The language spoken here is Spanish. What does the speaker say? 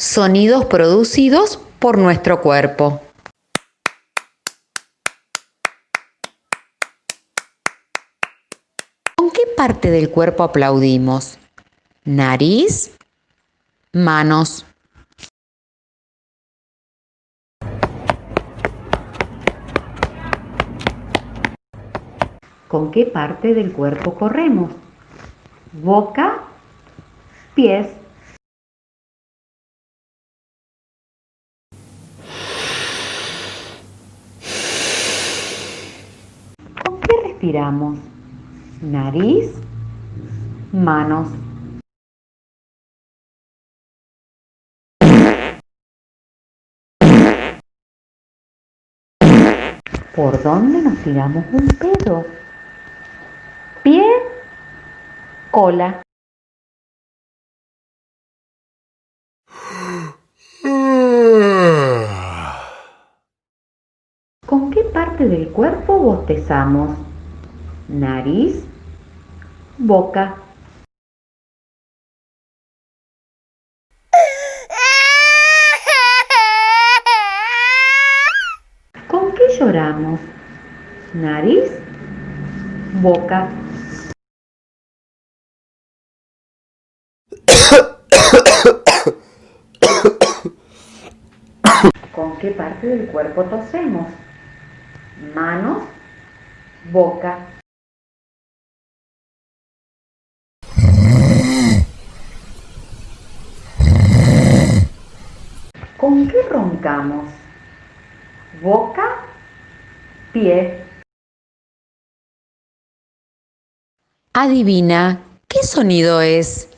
Sonidos producidos por nuestro cuerpo. ¿Con qué parte del cuerpo aplaudimos? Nariz, manos. ¿Con qué parte del cuerpo corremos? Boca, pies. ¿Con qué respiramos? Nariz, manos. ¿Por dónde nos tiramos un pedo? Pie, cola. ¿Con qué parte del cuerpo bostezamos? Nariz, boca. ¿Con qué lloramos? Nariz, boca. ¿Con qué parte del cuerpo tosemos? Manos, boca. ¿Con qué roncamos? Boca, pie. Adivina, ¿qué sonido es?